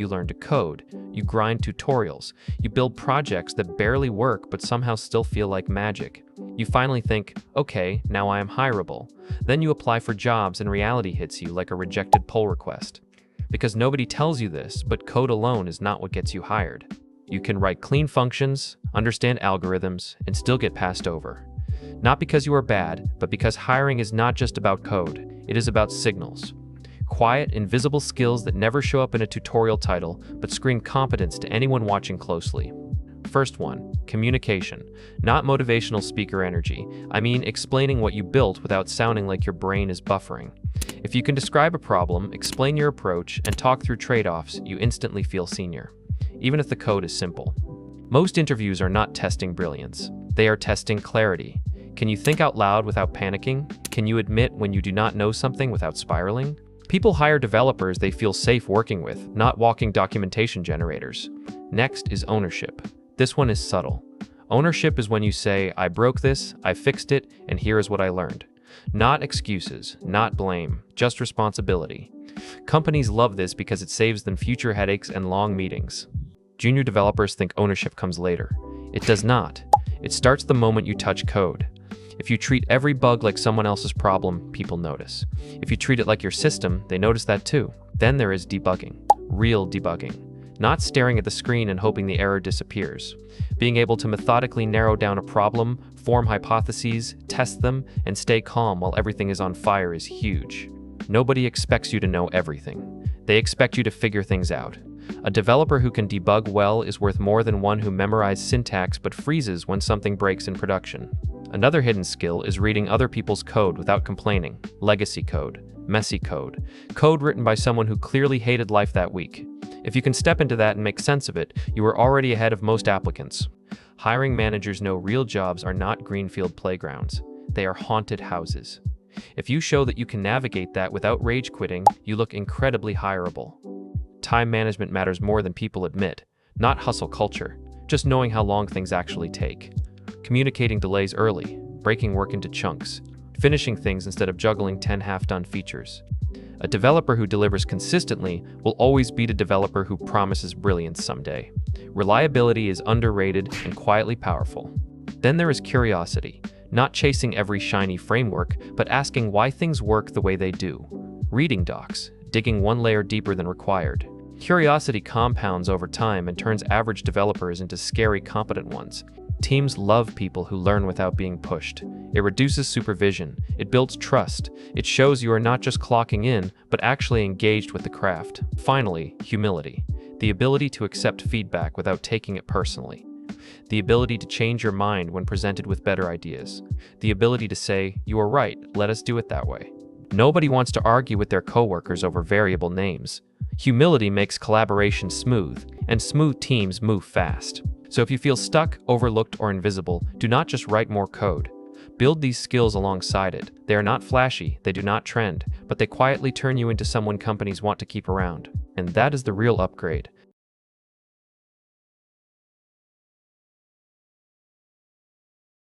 You learn to code. You grind tutorials. You build projects that barely work but somehow still feel like magic. You finally think, okay, now I am hireable. Then you apply for jobs and reality hits you like a rejected pull request. Because nobody tells you this, but code alone is not what gets you hired. You can write clean functions, understand algorithms, and still get passed over. Not because you are bad, but because hiring is not just about code. It is about signals. Quiet, invisible skills that never show up in a tutorial title, but scream competence to anyone watching closely. First one, communication. Not motivational speaker energy. I mean explaining what you built without sounding like your brain is buffering. If you can describe a problem, explain your approach, and talk through trade-offs, you instantly feel senior, even if the code is simple. Most interviews are not testing brilliance. They are testing clarity. Can you think out loud without panicking? Can you admit when you do not know something without spiraling? People hire developers they feel safe working with, not walking documentation generators. Next is ownership. This one is subtle. Ownership is when you say, I broke this, I fixed it, and here is what I learned. Not excuses, not blame, just responsibility. Companies love this because it saves them future headaches and long meetings. Junior developers think ownership comes later. It does not. It starts the moment you touch code. If you treat every bug like someone else's problem, people notice. If you treat it like your system, they notice that too. Then there is debugging. Real debugging. Not staring at the screen and hoping the error disappears. Being able to methodically narrow down a problem, form hypotheses, test them, and stay calm while everything is on fire is huge. Nobody expects you to know everything. They expect you to figure things out. A developer who can debug well is worth more than one who memorizes syntax but freezes when something breaks in production. Another hidden skill is reading other people's code without complaining. Legacy code, messy code, code written by someone who clearly hated life that week. If you can step into that and make sense of it, you are already ahead of most applicants. Hiring managers know real jobs are not greenfield playgrounds. They are haunted houses. If you show that you can navigate that without rage quitting, you look incredibly hireable. Time management matters more than people admit. Not hustle culture, just knowing how long things actually take. Communicating delays early, breaking work into chunks, finishing things instead of juggling 10 half-done features. A developer who delivers consistently will always beat a developer who promises brilliance someday. Reliability is underrated and quietly powerful. Then there is curiosity, not chasing every shiny framework, but asking why things work the way they do. Reading docs, digging one layer deeper than required. Curiosity compounds over time and turns average developers into scary competent ones. Teams love people who learn without being pushed. It reduces supervision. It builds trust. It shows you are not just clocking in, but actually engaged with the craft. Finally, humility. The ability to accept feedback without taking it personally. The ability to change your mind when presented with better ideas. The ability to say, you are right, let us do it that way. Nobody wants to argue with their coworkers over variable names. Humility makes collaboration smooth, and smooth teams move fast. So if you feel stuck, overlooked, or invisible, do not just write more code. Build these skills alongside it. They are not flashy, they do not trend, but they quietly turn you into someone companies want to keep around. And that is the real upgrade.